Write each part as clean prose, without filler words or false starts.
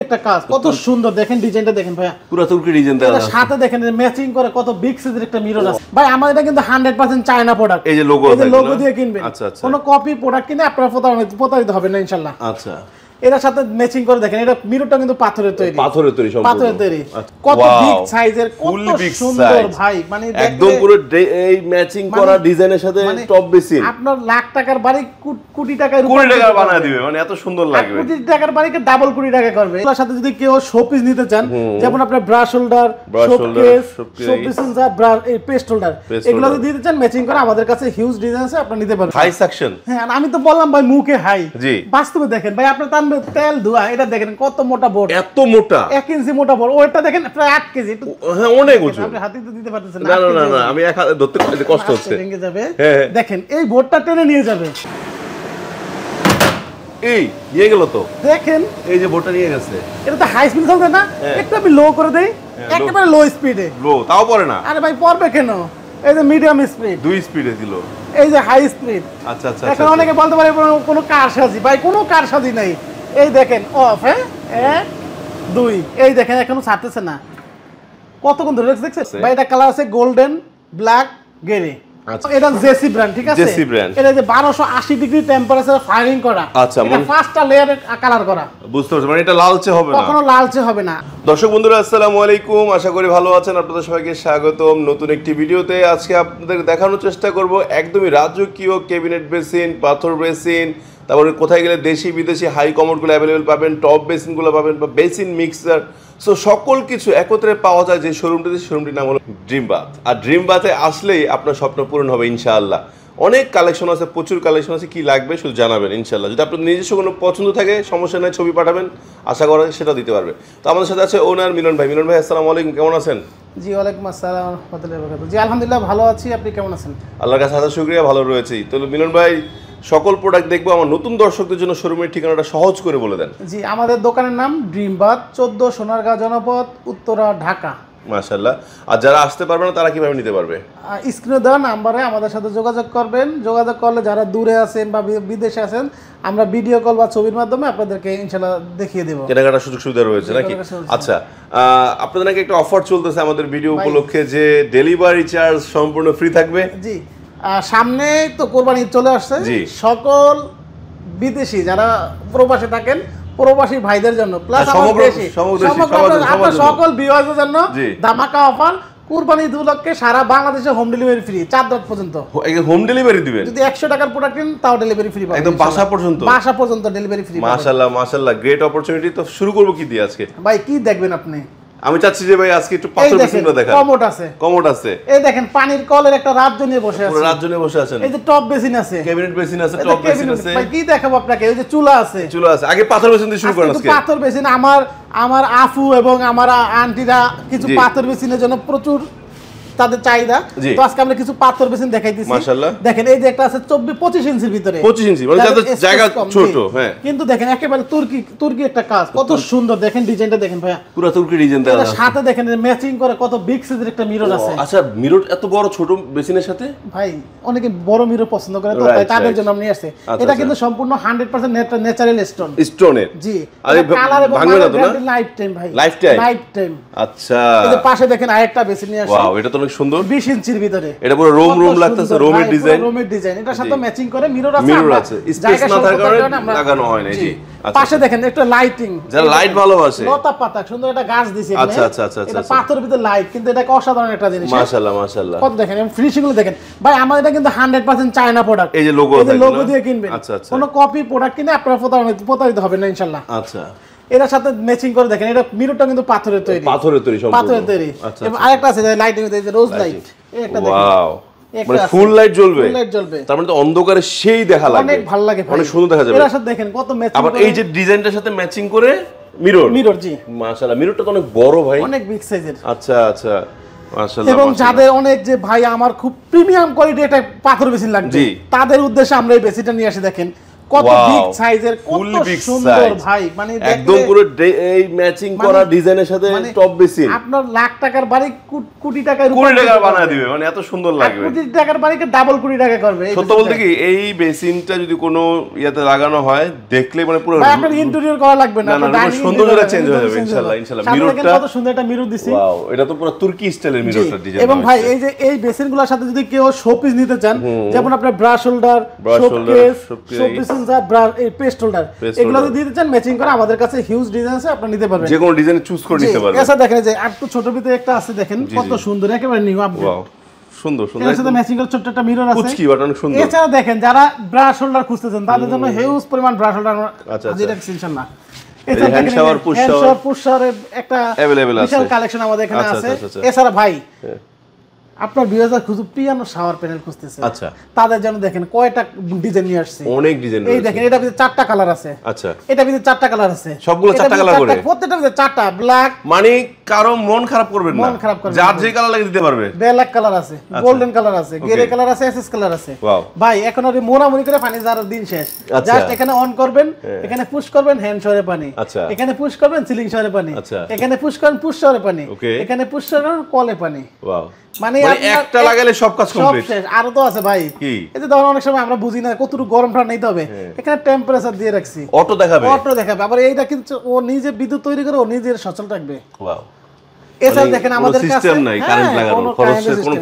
একটা কাজ কত সুন্দর দেখেন ডিজাইনটা দেখেন ভাইয়া পুরো তুর্কি ডিজাইন দেওয়া আছে সাথে দেখেন ম্যাচিং করে কত বিগ সাইজের একটা মিরর আছে ভাই আমাদের এটা কিন্তু 100% চায়না প্রোডাক্ট এই যে লোগো দিয়ে কিনবেন আচ্ছা আচ্ছা কোনো কপি প্রোডাক্ট কিনে আপনারা প্রতারিত হবে না ইনশাআল্লাহ আচ্ছা এর সাথে ম্যাচিং করে দেখেন এটা মিররটা কিন্তু পাথরের তৈরি সম্পূর্ণ পাথরের তৈরি কত বিগ সাইজের কত সুন্দর ভাই মানে একদম পুরো এই ম্যাচিং করা ডিজাইনের সাথে টপ বেসিন আপনার লাখ টাকার বাড়ি কোটি টাকার বানায় দিবে মানে এত সুন্দর লাগবে কোটি টাকার বাড়িকে ডাবল কোটি টাকা করবে এর সাথে যদি কেউ শোপিস নিতে চান যেমন আপনার brush holder showcase showpiece brush এই পেস্ট হোল্ডার এগুলো যদি দিতে চান ম্যাচিং করে আমাদের কাছে হিউজ ডিজাইন আছে আপনি নিতে পারবেন হাই সেকশন হ্যাঁ আমি তো বললাম ভাই মুখে হাই বাস্তবে দেখেন ভাই আপনার তেল ধোয়া এটা দেখেন কত মোটা বোর্ড এত মোটা 1 ইঞ্চি মোটা বোর্ড ওইটা দেখেন প্রায় 8 কেজি হ্যাঁ অনেক উঁচু আপনি হাতে তো দিতে পারতেছেন না না না আমি এক হাতে ধরতে কষ্ট হচ্ছে ভেঙে যাবে দেখেন এই বোর্ডটা টেনে নিয়ে যাবে এই নিয়ে গেল তো দেখেন এই যে বোর্ডটা নিয়ে গেছে এটা তো হাই স্পিড চলবে না একটু আমি লো করে দেই একেবারে লো স্পিডে লো তাও পড়ে না আরে ভাই পড়বে কেন এই যে মিডিয়াম স্পিড দুই স্পিডে দিল এই যে হাই স্পিড আচ্ছা আচ্ছা এখন অনেকে বলতে পারে কোনো কারসাজি ভাই কোনো কারসাজি নাই এই দেখেন অফ হ্যাঁ 1 2 এই দেখেন এখনো ছাড়তেছে না কতক্ষণ ধরে দেখছেন ভাই এটা কালার আছে গোল্ডেন ব্ল্যাক গ্রে আচ্ছা এটা জেসি ব্র্যান্ড ঠিক আছে জেসি ব্র্যান্ড এটা যে 1280 ডিগ্রি টেম্পারেচার ফায়ারিং করা আচ্ছা এটা ফার্স্টটা লেয়ার কালার করা বুঝতে পারছেন মানে এটা লালচে হবে না কখনো লালচে হবে না দর্শক বন্ধুরা আসসালামু আলাইকুম আশা করি ভালো আছেন আপনাদের সবাইকে স্বাগতম নতুন একটি ভিডিওতে আজকে আপনাদের দেখানোর চেষ্টা করব একদমই রাজকীয় ক্যাবিনেট বেসিন পাথর বেসিন তারপরে কোথায় গেলে দেশি বিদেশি হাই কমোডগুলো অ্যাভেলেবেল পাবেন টপ বেসিনগুলো পাবেন বা বেসিন মিক্সার সো সকল কিছু একত্রে পাওয়া যায় যে শোরুমটির নাম হলো ড্রিম বাথ আর ড্রিম বাথে আসলেই আপনার স্বপ্ন পূরণ হবে ইনশাআল্লাহ অনেক কালেকশন আছে প্রচুর কালেকশন আছে কি লাগবে শুধু জানাবেন ইনশাআল্লাহ যদি আপনার নিজস্ব কোনো পছন্দ থাকে সমস্যা নাই ছবি পাঠাবেন আশা করা সেটা দিতে পারবে তো আমাদের সাথে আছে ওনার মিলন ভাই আসসালামু আলাইকুম কেমন আছেন জি ওয়ালাইকুম আসসালাম ওয়া রাহমাতুল্লাহি ওয়া বারাকাতুহু জি আলহামদুলিল্লাহ ভালো আছি আপনি কেমন আছেন আল্লাহর কাছে হাজার শুকরিয়া ভালো রয়েছি তো মিলন ভাই সকল প্রোডাক্ট দেখবো আমার নতুন দর্শকদের জন্য শোরুমের ঠিকানাটা সহজ করে বলে দেন জি আমাদের দোকানের নাম ড্রিম বাথ 14 সোনারগাঁও জনপদ উত্তরা ঢাকা মাশাআল্লাহ আর যারা আসতে পারবে না তারা কিভাবে নিতে পারবে স্ক্রিনে দেওয়া নাম্বারে আমাদের সাথে যোগাযোগ করবেন যোগাযোগ করলে যারা দূরে আছেন বা বিদেশে আছেন আমরা ভিডিও কল বা ছবির মাধ্যমে আপনাদেরকে ইনশাআল্লাহ দেখিয়ে দেব কেনাকাটার সুযোগ সুবিধা রয়েছে নাকি আচ্ছা আপনাদের নাকি একটা অফার চলতেছে আমাদের ভিডিও উপলক্ষে যে ডেলিভারি চার্জ সম্পূর্ণ ফ্রি থাকবে জি সামনে তো কোরবানি চলে আসছে সকল বিদেশি যারা প্রবাসে থাকেন প্রবাসী ভাইদের জন্য প্লাস আমাদের সকল ভিউয়ারদের জন্য ধামাকা অফার কুরবানি উপলক্ষে সারা বাংলাদেশে হোম ডেলিভারি ফ্রি 4 রাত পর্যন্ত হোম ডেলিভারি দিবেন যদি 100 টাকার প্রোডাক্ট কিনেন তাও ডেলিভারি ফ্রি পাবেন একদম বাসা পর্যন্ত ডেলিভারি ফ্রি মাশাআল্লাহ মাশাআল্লাহ গ্রেট অপরচুনিটি তো শুরু করব কি দিয়ে আজকে ভাই কি দেখবেন আপনি আমি চাচ্ছি যে ভাই আজকে একটু পাথর বেসিনটা দেখান কমোড আছে এই দেখেন পানির কলের একটা রাজ্য নিয়ে বসে আছে পুরো রাজ্য নিয়ে বসে আছেন এই যে টপ বেসিন আছে ক্যাবিনেট বেসিন আছে টপ বেসিন আছে ভাই কি দেখাবো আপনাকে এই যে চুলা আছে আগে পাথর বেসিন দিয়ে শুরু করেন আজকে পাথর বেসিন আমার আফু এবং আমার আন্টিরা কিছু পাথর বেসিনের জন্য প্রচুর তাদের চাহিদা তো আজকে আমরা কিছু পাথর বেসিন দেখাইতেছি মাশাআল্লাহ দেখেন এই যে একটা আছে 25 ইঞ্চির ভিতরে 25 ইঞ্চি মানে যাদের জায়গা ছোট হ্যাঁ কিন্তু দেখেন একেবারে তুর্কি একটা কাজ কত সুন্দর দেখেন ডিজাইনটা দেখেন ভাইয়া পুরো তুর্কি ডিজাইন দেওয়া আছে সাথে দেখেন ম্যাচিং করে কত বিগ সাইজের একটা মিরর আছে আচ্ছা মিরর এত বড় ছোট বেসিনের সাথে ভাই অনেকে বড় মিরর পছন্দ করে তো তাদের জন্য আমি নিয়ে আসছি এটা কিন্তু সম্পূর্ণ 100% ন্যাচারাল স্টোনের জি আরে কালার এবং ভাঙবে না তো না লাইফ টাইম ভাই লাইফ টাইম আচ্ছা এই যে পাশে দেখেন আরেকটা বেসিন নিয়ে আসছি ওয়াও এটা তো অনেক সুন্দর 20 ইঞ্চির ভিতরে এটা পুরো রোম লাগতেছে রোমের ডিজাইন এটার সাথে ম্যাচিং করে মিরর আছে স্পেস না থাকার কারণে লাগানো হয় না জি পাশে দেখেন একটা লাইটিং যারা লাইট ভালোবাসে লতা পাতা সুন্দর একটা গাছ দিয়েছে আচ্ছা আচ্ছা আচ্ছা এটা পাথরের ভিতরে লাইট কিন্তু এটা অসাধারণ একটা জিনিস মাশাআল্লাহ মাশাআল্লাহ কত দেখেন ফিনিশিং গুলো দেখেন ভাই আমাদের এটা কিন্তু 100% চায়না প্রোডাক্ট এই যে লোগো দিয়ে কিনবেন আচ্ছা আচ্ছা কোনো কপি প্রোডাক্ট কিনে আপনারা প্রতারিত হবে না ইনশাআল্লাহ আচ্ছা এর সাথে ম্যাচিং করে দেখেন এটা মিররটা কিন্তু পাথরের তৈরি সম্পূর্ণ পাথরের তৈরি এবং আরেকটা আছে লাইটিং এই যে রোজ লাইট এটা দেখেন ওয়াও মানে ফুল লাইট জ্বলবে তার মানে তো অন্ধকারে সেই দেখা লাগবে অনেক ভালো লাগে অনেক সুন্দর দেখা যাবে এর সাথে দেখেন কত ম্যাচিং আবার এই যে ডিজাইনটার সাথে ম্যাচিং করে মিরর জি মাশাআল্লাহ মিররটা তো অনেক বড় ভাই অনেক বিগ সাইজের আচ্ছা আচ্ছা মাশাআল্লাহ এবং যাদের অনেক যে ভাই আমার খুব প্রিমিয়াম কোয়ালিটি একটা পাথর বেসিন লাগবে তাদের উদ্দেশ্যে আমরা এই বেসিনটা নিয়ে আসি দেখেন কত বিগ সাইজের, কত সুন্দর ভাই, মানে একদম পুরো এই ম্যাচিং করা ডিজাইনের সাথে টপ বেসিন। আপনার লাখ টাকার বাড়ি কোটি টাকার বানায় দিবে, মানে এত সুন্দর লাগবে। কোটি টাকার বাড়িকে ডাবল কোটি টাকা করবে। সত্য বলতে কি এই বেসিনটা যদি কোনো ইয়াতে লাগানো হয় দেখলে মানে পুরো ভাই আপনার ইন্টেরিয়র করা লাগবে না, আপনার ডাইনিং সৌন্দর্যটা চেঞ্জ হয়ে যাবে ইনশাআল্লাহ। ইনশাআল্লাহ মিররটা কত সুন্দর একটা মিরর দিছি। ওয়াও, এটা তো পুরো তুর্কি স্টাইলের মিররটা ডিজাইন। এবং ভাই এই যে এই বেসিনগুলোর সাথে যদি কেউ শোপিস নিতে চান, যেমন আপনার ব্রাশ হোল্ডার, শোকেস, শোপিস আর ব্রাশ এই পেস্ট হোল্ডার, এগুলো যদি দিতে চান ম্যাচিং করে আমাদের কাছে হিউজ ডিজাইন আছে, আপনি নিতে পারবেন, যে কোনো ডিজাইন চুজ করে নিতে পারবেন। এসা দেখেন যে আর তো ছোট ভিতরে একটা আছে, দেখেন কত সুন্দর, একেবারে নিউ আপডেট। ওয়াও সুন্দর সুন্দর, এর সাথে ম্যাচিং করে ছোট একটা মিরর আছে, কুচকি বাটন সুন্দর। এছাড়া দেখেন যারা ব্রাশ হোল্ডার খুঁজতেছেন তাদের জন্য হিউজ পরিমাণ ব্রাশ হোল্ডার হাজির আছে ইনশাআল্লাহ। এছাড়া হ্যান্ড শাওয়ার, পুশ শাওয়ারের একটা अवेलेबल আছে, বিশাল কালেকশন আমাদের এখানে আছে। এছাড়া ভাই আপনার ভিউয়াররা খুঁজে পিয়ানো শাওয়ার প্যানেল খুঁজতেছে, আচ্ছা তাদের জন্য দেখেন কয়টা ডিজাইন নিয়ে আসছে, অনেক ডিজাইন। এই দেখেন এটা ভিতরে 4টা কালার আছে, আচ্ছা এটা ভিতরে 4টা কালার আছে, সবগুলো 4টা কালার করে, প্রত্যেকটা ভিতরে 4টা ব্ল্যাক, মানে কারো মন খারাপ করবেন না, মন খারাপ করবেন যার যে কালার লাগে দিতে পারবে। ব্ল্যাক কালার আছে, গোল্ডেন কালার আছে, গ্রে কালার আছে, এসএস কালার আছে। ভাই এখন আর মোড়ামুড়ি করে পানি যাওয়ার দিন শেষ, জাস্ট এখানে অন করবেন, এখানে পুশ করবেন হ্যান্ড শাওয়ারে পানি, এখানে পুশ করবেন সিলিং শাওয়ারে পানি, এখানে পুশ করেন পুশ শাওয়ারে পানি, এখানে পুশ করেন কলে পানি। ওয়াও, মানে একটা লাগালে সব কাজ কমপ্লিট। আরো তো আছে ভাই, এই যে ধরুন অনেক সময় আমরা বুঝি না কতটুকু গরম ঠান্ডা নিতে হবে, এখানে টেম্পারেচার দিয়ে রাখছি, অটো দেখাবে, অটো দেখাবে। আবার এইটা কিন্তু ও নিজে বিদ্যুৎ তৈরি করে ও নিজের সচল রাখবে। ওয়াও, এছাড়া দেখেন আমাদের কাছে সিস্টেম নাই কারেন্ট লাগানোর, কোনো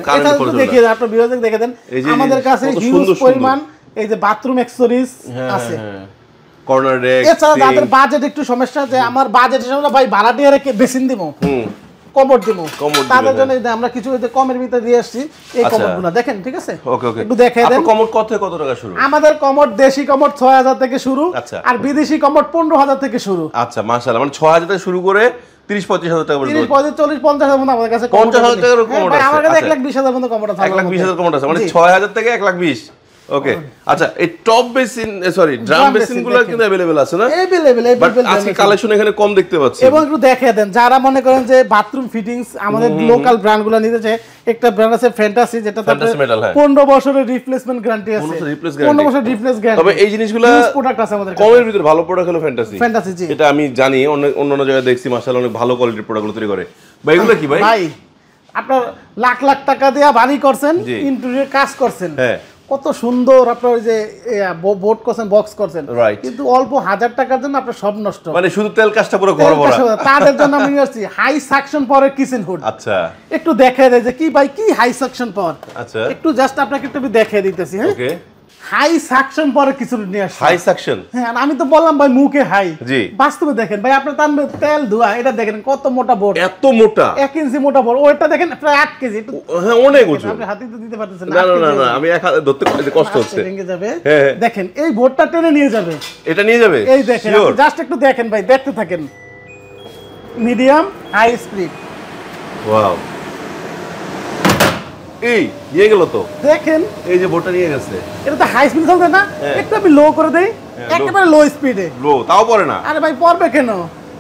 কারেন্ট খরচ না। দেখিয়ে আপনার ভিউয়ারদের দেখে দেন আমাদের কাছে হিউজ পরিমাণ এই যে বাথরুম অ্যাক্সেসরিজ আছে, কর্নার রেক। এছাড়া যাদের বাজেট একটু সমস্যা, যে আমার বাজেটের সামনে ভাই ভাড়াটিয়া রেখে বেসিন দিব, কমোড দিব, তাদের জন্য আমরা কিছু কমের ভিতরে দিয়ে আসছি এই কমোডগুলো দেখেন, ঠিক আছে? ওকে ওকে, একটু দেখাই দেন। কমোড কত টাকা শুরু? আমাদের কমোড দেশি কমোড 6000 থেকে শুরু, আর বিদেশি কমোড 15000 থেকে শুরু। আচ্ছা মাশাআল্লাহ, মানে 6000 থেকে শুরু করে 30-35,000 টাকা পর্যন্ত, 30-40-50,000 পর্যন্ত আমাদের কাছে 50,000 টাকার কমোড আছে। আমার কাছে 1,20,000 পর্যন্ত কমোড আছে, 1,20,000 কমোড আছে, মানে 6000 থেকে 1,20,000। ওকে, আচ্ছা এই টপ বেসিন সরি ড্রাম বেসিনগুলো কিন্তু अवेलेबल আছে না? अवेलेबल আজকে কালেকশন এখানে কম দেখতে পাচ্ছি। এবং একটু দেখিয়ে দেন যারা মনে করেন যে বাথরুম ফিটিংস আমাদের লোকাল ব্র্যান্ডগুলো নিতে চায়, একটা ব্র্যান্ড আছে ফ্যান্টাসি, যেটা তাতে 15 বছরের রিপ্লেসমেন্ট গ্যারান্টি আছে, 15 বছর রিপ্লেস গ্যারান্টি। তবে এই জিনিসগুলো প্রোডাক্ট আছে আমাদের কমের ভিতর ভালো প্রোডাক্ট হলো ফ্যান্টাসি, ফ্যান্টাসি জি, এটা আমি জানি, অন্য জায়গায় দেখছি মাশাআল্লাহ অনেক ভালো কোয়ালিটির প্রোডাক্টগুলো তৈরি করে। ভাই এগুলো কি ভাই? ভাই আপনার লাখ লাখ টাকা দিয়ে বাড়ি করছেন, ইন্টেরিয়র কাজ করছেন, হ্যাঁ কত সুন্দর আপনার যে বোর্ড করছেন, বক্স করছেন, কিন্তু অল্প 1000 টাকার জন্য আপনার সব নষ্ট, মানে শুধু তেল কাজটা পুরো ঘর ভরা। তাদের জন্য আমি আসছি হাই সাকশন পাওয়ারের কিচেন হুড। আচ্ছা একটু দেখায় দেয় যে কি ভাই কি হাই সাকশন পাওয়ার। আচ্ছা একটু জাস্ট আপনাকে একটু দেখায় দিতেছি। হ্যাঁ ওকে, হাই সাকশন পাওয়ারের কিছু নিয়ে আসছে, হাই সাকশন। হ্যাঁ আমি তো বললাম ভাই মুখে হাই, জি বাস্তবে দেখেন ভাই আপনার টানবে তেল ধোয়া, এটা দেখেন কত মোটা বোর্ড, এত মোটা 1 ইঞ্চি মোটা বোর্ড, ওইটা দেখেন প্রায় 8 কেজি। হ্যাঁ অনেক উঁচু, আপনি হাতে তো দিতে পারতেছেন না। না না না আমি এক হাতে ধরতে কষ্ট হচ্ছে, ভেঙে যাবে। দেখেন এই বোর্ডটা টেনে নিয়ে যাবে, এটা নিয়ে যাবে, এই দেখেন জাস্ট একটু দেখেন ভাই, দেখতে থাকেন। মিডিয়াম হাই স্পিড, ওয়াও এই নিয়ে গেল তো, দেখেন এই যে বোর্ডটা নিয়ে গেছে, এটা তো হাই স্পিড চলবে না, একটু আমি লো করে দেই, একেবারে লো স্পিডে। লো তাও পড়ে না? আরে ভাই পড়বে কেন,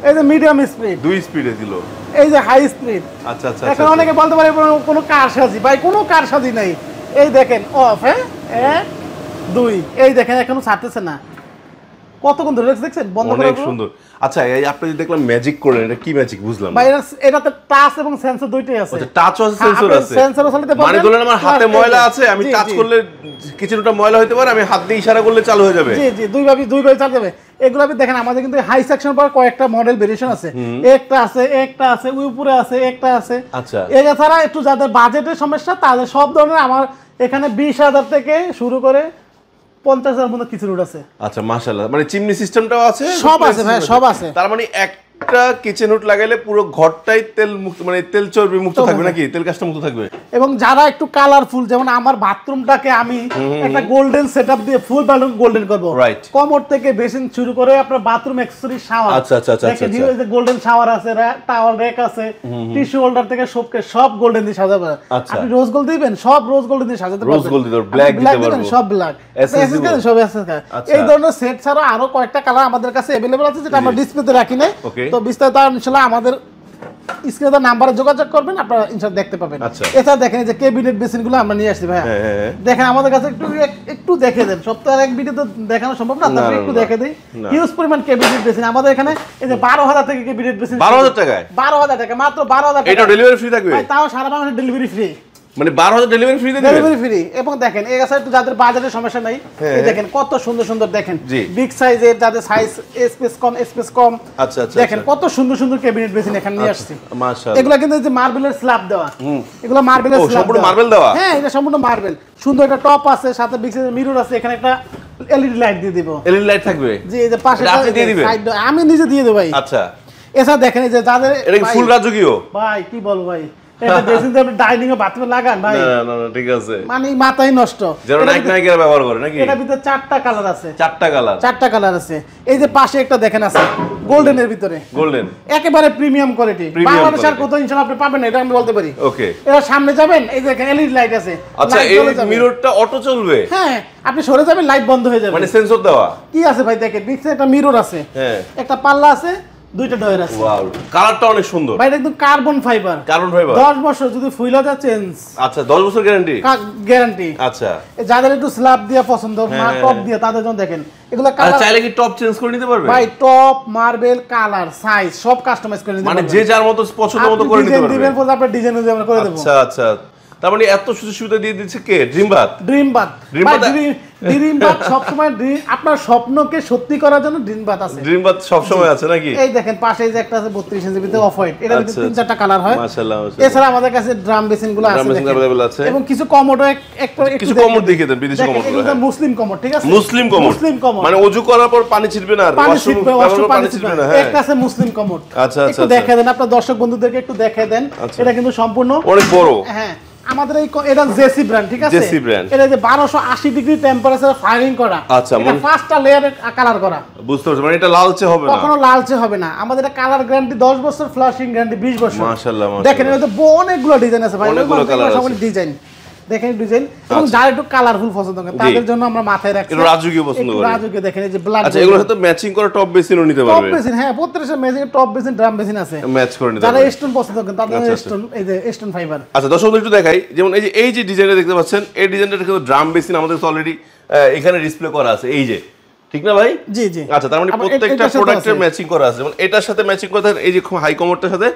এই যে মিডিয়াম স্পিড, 2 স্পিডে দিল, এই যে হাই স্পিড। আচ্ছা আচ্ছা, এখন অনেকে বলতে পারে কোনো কার সাজি, ভাই কোনো কার সাজি নাই। এই দেখেন অফ, হ্যাঁ 1 2, এই দেখেন এখনো ছাড়তেছে না, কতক্ষণ ধরে দেখছেন বন্ধ করে। অনেক সুন্দর। আচ্ছা এই আপনি যে দেখলাম ম্যাজিক করলেন, এটা কি ম্যাজিক বুঝলাম না ভাই? এটাতে টাচ এবং সেন্সর দুইটাই আছে। আচ্ছা টাচ আছে, সেন্সর আছে, সেন্সর চালাতে পারবেন, মানে ধরুন আমার হাতে ময়লা আছে, আমি টাচ করলে কিচেনটা ময়লা হইতে পারে, আমি হাত দিয়ে ইশারা করলে চালু হয়ে যাবে। জি জি, দুই ভাবে চালু যাবে। এগুলো আপনি দেখেন আমাদের কিন্তু হাই সেকশন পাওয়ার কয়েকটা মডেল ভেরিয়েশন আছে, একটা আছে ওই উপরে আছে, একটা আছে। আচ্ছা এছাড়া একটু যাদের বাজেটের সমস্যা তাদের সব ধরনের আমার এখানে 20,000 থেকে শুরু করে 50,000 পর্যন্ত কিছু রুট আছে। আচ্ছা মাশাআল্লাহ, মানে চিমনি সিস্টেমটাও আছে, সব আছে ভাই, সব আছে। তার মানে একটা কিচেন হুড লাগাইলে পুরো ঘরটাই তেল মুক্ত, মানে তেল চর্বি মুক্ত থাকবে নাকি, তেল কাজটা মুক্ত থাকবে। এবং যারা একটু কালারফুল, যেমন আমার বাথরুমটাকে আমি একটা গোল্ডেন সেটআপ দিয়ে ফুল বালুন গোল্ডেন করব, কমোড থেকে বেসিন শুরু করে আপনার বাথরুম অ্যাকসেসরি শাওয়ার। আচ্ছা আচ্ছা আচ্ছা, দেখেন এই যে গোল্ডেন শাওয়ার আছে, টাওয়াল রেক আছে, টিস্যু হোল্ডার থেকে সব গোল্ডেন দিয়ে সাজাবে। আপনি রোজ গোল্ড দিবেন, সব রোজ গোল্ড দিয়ে সাজাতে পারবেন, রোজ গোল্ড দিতে ব্ল্যাক দিতে পারবেন, সব ব্ল্যাক এসএস সব এসএস। এই ধরনের সেট ছাড়া আরো কয়েকটা কালার আমাদের কাছে अवेलेबल আছে, যেটা আমরা ডিসপ্লেতে রাখি নাই। তো বিস্তারিত ইনশাআল্লাহ আমাদের স্ক্রিনে নাম্বারে যোগাযোগ করবেন, আপনারা ইনশাআল্লাহ দেখতে পাবেন। এছাড়া দেখেন যে ক্যাবিনেট বেসিনগুলো আমরা নিয়ে আসছি ভাইয়া, দেখেন আমাদের কাছে একটু দেখে দেন, সপ্তাহে এক ভিডিও তো দেখানো সম্ভব না, তারপরে একটু দেখে দেই হিউজ পরিমাণ ক্যাবিনেট বেসিন আমাদের এখানে। এই যে 12,000 থেকে ক্যাবিনেট বেসিন, 12,000 টাকায়, 12,000 টাকা, মাত্র 12,000 টাকা। এটা ডেলিভারি ফ্রি থাকবে? তাও সারা বাংলাদেশে ডেলিভারি ফ্রি, মানে 12,000 ডেলিভারি ফ্রি দিবেন? Delivery free. এবং দেখেন এই কাছে একটু যাদের বাজেটের সমস্যা নাই, এই দেখেন কত সুন্দর সুন্দর, দেখেন বিগ সাইজের, যাদের সাইজ স্পেস কম, আচ্ছা আচ্ছা, দেখেন কত সুন্দর সুন্দর ক্যাবিনেট বেসিন এখানে নিয়ে আসছি মাশাআল্লাহ। এগুলা কিন্তু যে মার্বেলের স্ল্যাব দেওয়া, এগুলা মার্বেলের স্ল্যাব, সম্পূর্ণ মার্বেল দেওয়া? হ্যাঁ, এটা সম্পূর্ণ মার্বেল। সুন্দর একটা টপ আছে, সাথে বিগ সাইজের মিরর আছে, এখানে একটা এলইডি লাইট দিয়ে দিব। এলইডি লাইট থাকবে? জি, এই যে পাশে আপনি দিয়ে দিবেন? আমি নিজে দিয়ে দেব ভাই। আচ্ছা, এছাড়া দেখেন এই যে যাদের, এটা কি ফুল রাজকীয় ভাই, কি বলবো ভাই, এটা বেসিন দিয়ে আপনি ডাইনিং এ বাথরুমে লাগান ভাই, না ঠিক আছে, মানে মাথাই নষ্ট। যেন নাইকেরা ব্যবহার করে নাকি? এটা ভিতরে 4টা কালার আছে, 4টা কালার আছে। এই যে পাশে একটা দেখেন আছে গোল্ডেনের ভিতরে, গোল্ডেন, একেবারে প্রিমিয়াম কোয়ালিটি, বাংলাদেশে আর কোথাও ইনশাআল্লাহ আপনি পাবেন না, এটা আমি বলতে পারি। ওকে, এর সামনে যাবেন, এই যে দেখেন এলইডি লাইট আছে। আচ্ছা, এই মিররটা অটো চলবে? হ্যাঁ, আপনি সরে যাবেন, লাইট বন্ধ হয়ে যাবে, মানে সেন্সর দেওয়া। কি আছে ভাই, দেখেন নিচে একটা মিরর আছে, হ্যাঁ, একটা পাল্লা আছে, 2টা ডয়ার আছে। ওয়াও, কালারটা অনেক সুন্দর ভাই, একদম কার্বন ফাইবার, 10 বছর যদি ফুইলা যায় চেঞ্জ। আচ্ছা, 10 বছর গ্যারান্টি। আচ্ছা, যাদের একটু স্ল্যাব দিয়া পছন্দ, টপ দিয়া, তাদের জন্য দেখেন এগুলা কালার। চাইলে কি টপ চেঞ্জ করে নিতে পারবে? ভাই, টপ, মার্বেল, কালার, সাইজ সব কাস্টমাইজ করে নিতে পারবেন, মানে যে যার মতো পছন্দ মতো করে নিতে পারবে। দিবেন পরে আপনার ডিজাইন অনুযায়ী আমরা করে দেব। আচ্ছা আচ্ছা, তার মানে এত সুযোগ সুবিধা দিয়ে দিচ্ছে কে? ড্রিম বাথ সব সময় আপনার স্বপ্নকে সত্যি করার জন্য ড্রিম বাথ আছে, ড্রিম বাথ সব সময় আছে নাকি? এই দেখেন পাশে যে একটা আছে 32 ইঞ্চির ভিতরে অফ হোয়াইট, এটা ভিতরে 3-4টা কালার হয়। মাশাআল্লাহ। এছাড়া আমাদের কাছে ড্রাম বেসিন গুলো আছে, আছে, এবং কিছু কমোডও কিছু কমোড দেখিয়ে দেন, বিদেশি কমোড গুলো। এটা মুসলিম কমোড, ঠিক আছে, মুসলিম কমোড, মানে ওযু করার পর পানি ছিটবে না, আর পানি ছিটবে না। হ্যাঁ, একটা আছে মুসলিম কমোড। আচ্ছা আচ্ছা, একটু দেখায় দেন আপনার দর্শক বন্ধুদেরকে, একটু দেখায় দেন। এটা কিন্তু সম্পূর্ণ অনেক বড়। হ্যাঁ, আমাদের এই এটা জেসি ব্র্যান্ড, ঠিক আছে, জেসি ব্র্যান্ড। এটা যে 1280 ডিগ্রি টেম্পারেচারে ফায়ারিং করা। আচ্ছা, এটা 5টা লেয়ারে কালার করা। বুঝতে পারছি, মানে এটা লালচে হবে না, কখনো লালচে হবে না। আমাদের এটা কালার গ্যারান্টি 10 বছর, ফ্লাশিং গ্যারান্টি 20 বছর। মাশাআল্লাহ। দেখেন এটা অনেকগুলো ডিজাইন আছে ভাই, অনেকগুলো কালার আছে, সব ডিজাইন দেখেন, ডিজাইন। এবং যারা একটু কালারফুল পছন্দ করে তাদের জন্য আমরা মাথায় রাখছি, একটু রাজকীয় পছন্দ করে, রাজকীয়। দেখেন এই যে ব্ল্যাক। আচ্ছা, এগুলোর সাথে ম্যাচিং করে টপ বেসিনও নিতে পারবে? টপ বেসিন, হ্যাঁ, প্রত্যেকটা matching top basin, drum basin আছে, ম্যাচ করে নিতে যারা পারবে। স্টোন পছন্দ করেন তাদের স্টোন, এই যে স্টোন ফাইবার। আচ্ছা, দর্শকদের একটু দেখাই, যেমন এই যে ডিজাইনটা দেখতে পাচ্ছেন, এই ডিজাইনটা কিন্তু ড্রাম বেসিন আমাদের অলরেডি এখানে ডিসপ্লে করা আছে, এই যে, ঠিক না ভাই? জি জি। আচ্ছা, তার মানে প্রত্যেকটা প্রোডাক্টের ম্যাচিং করা আছে, যেমন এটার সাথে ম্যাচিং করে এই যে হাই কমোডটার সাথে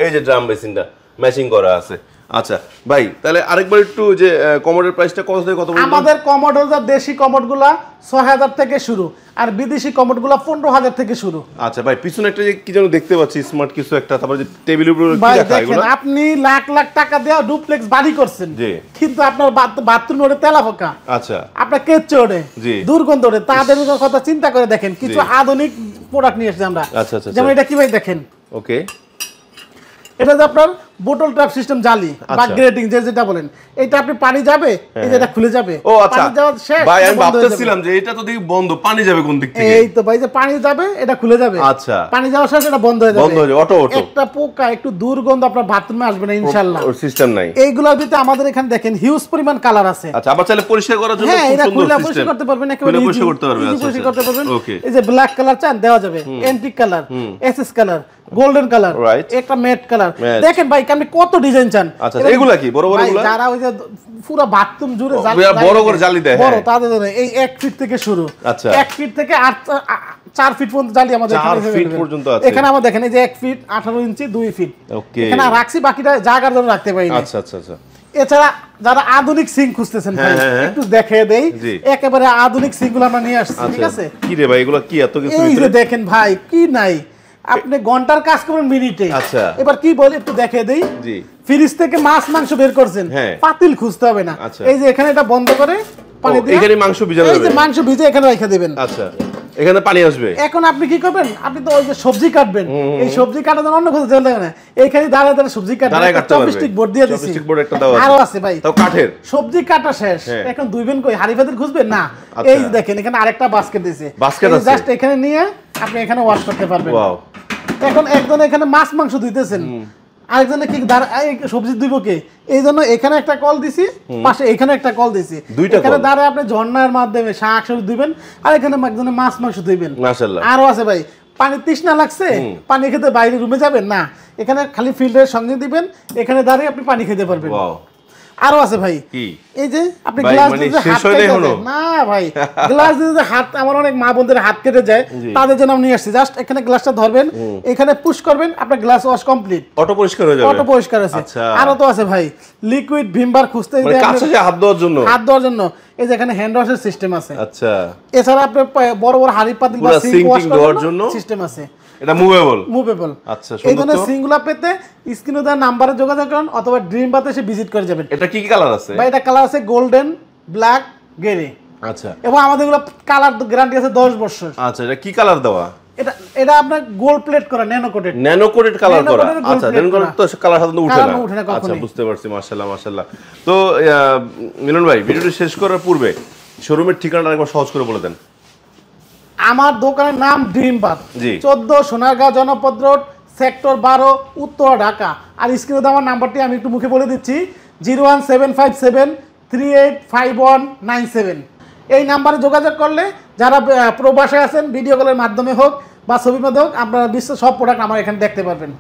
এই যে ড্রাম বেসিনটা ম্যাচিং করা আছে। আচ্ছা ভাই, তাহলে আরেকবার একটু যে কমোডের প্রাইসটা কত থেকে কত? আমাদের কমোডের যে দেশি কমোডগুলা 6000 থেকে শুরু, আর বিদেশি কমোডগুলা 15000 থেকে শুরু। আচ্ছা ভাই, পিছনে একটা যে কি যেন দেখতে পাচ্ছি, স্মার্ট কিছু একটা, তারপর যে টেবিলের উপরে কি রাখা এগুলো? আপনি লাখ লাখ টাকা দিয়ে ডুপ্লেক্স বাড়ি করছেন, জি, কিন্তু আপনার বাথরুম ওরে তেলাপোকা, আচ্ছা, আপনার কেচ্চে ওরে, জি, দুর্গন্ধ ওরে, তাদের কথা চিন্তা করে দেখেন। কিছু আধুনিক প্রোডাক্ট নিয়ে এসেছি আমরা। আচ্ছা আচ্ছা, যেমন এটা কি ভাই, দেখেন, ওকে, এটা যে আপনার বোতল ট্র্যাপ সিস্টেম জালি বা গ্রেটিং যেটা বলেন, এটা আপনি পানি যাবে, এই যে এটা খুলে যাবে। ও আচ্ছা ভাই, আমি ভাবতেছিলাম যে এটা তো দেখি বন্ধ, পানি যাবে কোন দিক থেকে? এই তো ভাই, যে পানি যাবে এটা খুলে যাবে, আচ্ছা, পানি যাওয়ার সাথে এটা বন্ধ হয়ে যাবে, অটো। একটা পোকা, একটু দুর্গন্ধ আপনার বাথরুমে আসবে না ইনশাআল্লাহ, ওর সিস্টেম নাই। এইগুলোর ভিতরে আমাদের এখানে দেখেন হিউজ পরিমাণ কালার আছে। আচ্ছা, আবার চাইলে পরিষ্কার করার জন্য খুব সুন্দর সিস্টেম, পরিষ্কার করতে পারবেন, একেবারে পরিষ্কার করতে পারবেন, পরিষ্কার করতে পারবেন। ওকে, এই যে ব্ল্যাক কালার চান দেওয়া যাবে, antique colour, SS colour, golden colour, একটা ম্যাট কালার। দেখেন ভাই, আপনি কত ডিজাইন চান। আচ্ছা, এগুলা কি বড় বড় গুলো? যারা ওই যে পুরো বাথরুম জুড়ে বড় করে জালি দেয়, বড়, তাদের জন্য এই 1 ফিট থেকে শুরু। আচ্ছা, 1 ফিট থেকে 4 ফিট পর্যন্ত জালি আমাদের এখানে 4 ফিট পর্যন্ত আছে। এখানে আমরা দেখেন এই যে 1 ফিট 18 ইঞ্চি 2 ফিট, ওকে, এখানে রাখছি, বাকিটা জায়গার জন্য রাখতে পারি না। আচ্ছা আচ্ছা আচ্ছা। এছাড়া যারা আধুনিক সিঙ্ক খুঁজতেছেন ভাই, একটু দেখিয়ে দেই, একেবারে আধুনিক সিঙ্কগুলো আমরা নিয়ে আসছি, ঠিক আছে? কি রে ভাই, এগুলো কি এত কিছু? এই যে দেখেন ভাই, কি নাই, আপনি ঘন্টার কাজ করবেন মিনিটে। আচ্ছা, এবার কি বলে একটু দেখিয়ে দেই। জি, ফ্রিজ থেকে মাছ মাংস বের করছেন, পাতিল খুঁজতে হবে না। এই যে এখানে এটা বন্ধ করে পানি দিয়ে এখানে মাংস ভিজানো যাবে, এই যে মাংস ভিজে এখানে রেখে দিবেন। আচ্ছা, এখানে পানি আসবে। এখন আপনি কি করবেন, আপনি তো ওই যে সবজি কাটবেন, এই সবজি কাটার জন্য অন্য কোথাও যাবে না, এইখানে দাঁড়ায় দাঁড়ায় সবজি কাটবেন, চপস্টিক বোর্ড দিয়ে দিছি, চপস্টিক বোর্ড একটা দাও আরো আছে ভাই, তাও কাঠের। সবজি কাটা শেষ, এখন দুইবেন কই, হাড়ি পাতিল খুঁজবেন না। এই দেখেন এখানে আরেকটা বাস্কেট দিয়েছে, বাস্কেট আছে, জাস্ট এখানে নিয়ে আপনি এখানে ওয়াশ করতে পারবেন। ওয়াও। এখন একজন এখানে মাছ মাংস ধুইতেছেন, আরেকজনে কি সবজি ধুইব কে, এই জন্য এখানে একটা কল দিছি, পাশে এখানে একটা কল দিছি, এখানে দাঁড়ায় আপনি ঝর্ণার মাধ্যমে শাক সবজি ধুইবেন, আর এখানে একজনে মাছ মাংস ধুইবেন। মাশাআল্লাহ। আরো আছে ভাই, পানি তৃষ্ণা লাগছে, পানি খেতে বাইরে রুমে যাবেন না, এখানে খালি ফিল্টারের সঙ্গে দিবেন, এখানে দাঁড়িয়ে আপনি পানি খেতে পারবেন। আরো আছে ভাই, এই যে আপনি গ্লাস দিয়ে হাত কেটে না ভাই, গ্লাস দিয়ে হাত, আমার অনেক মা বোনদের হাত কেটে যায়, তাদের জন্য আমি নিয়ে আসছি। জাস্ট এখানে গ্লাসটা ধরবেন, এখানে পুশ করবেন, আপনার গ্লাস ওয়াশ কমপ্লিট, অটো পরিষ্কার হয়ে যাবে। অটো পরিষ্কার আছে। আরো তো আছে ভাই, লিকুইড ভিমবার খুঁজতে মানে কাছে হাত ধোয়ার জন্য, হাত ধোয়ার জন্য এই যে এখানে হ্যান্ড ওয়াশের সিস্টেম আছে। আচ্ছা, এছাড়া আপনার বড় বড় হাড়ি পাতিল বা সিঙ্ক ওয়াশ করার জন্য সিস্টেম আছে। এটা মুভেবল, মুভেবল। আচ্ছা, এই ধরনের সিঙ্গুলা পেতে স্ক্রিনে দেওয়া নাম্বারে যোগাযোগ করুন অথবা ড্রিম বাতে এসে ভিজিট করে যাবেন। এটা কি কি কালার আছে ভাই? এটা কালার আছে গোল্ডেন, ব্ল্যাক, গ্রে। আচ্ছা, এবং আমাদের এগুলো কালার গ্যারান্টি আছে 10 বছর। আচ্ছা, এটা কি কালার দেওয়া? এটা আপনার গোল্ড প্লেট করা, nano coated. Nano coated colour করা। আচ্ছা, ন্যানো কোটেড তো কালার সাধারণত উঠে না। আচ্ছা, বুঝতে পারছি। মাশাআল্লাহ, মাশাআল্লাহ। তো মিলন ভাই, ভিডিওটি শেষ করার পূর্বে শোরুমের ঠিকানাটা একবার সহজ করে বলে দেন। আমার দোকানের নাম ড্রিম বাথ, 14 সোনারগাঁও জনপদ রোড, সেক্টর 12, উত্তর ঢাকা। আর স্ক্রিনে আমার নাম্বারটি আমি একটু মুখে বলে দিচ্ছি, 01757385197। এই নাম্বারে যোগাযোগ করলে যারা প্রবাসে আছেন, ভিডিও কলের মাধ্যমে হোক বা ছবির মাধ্যমে হোক, আপনারা বিশ্বের সব প্রোডাক্ট আমার এখানে দেখতে পারবেন।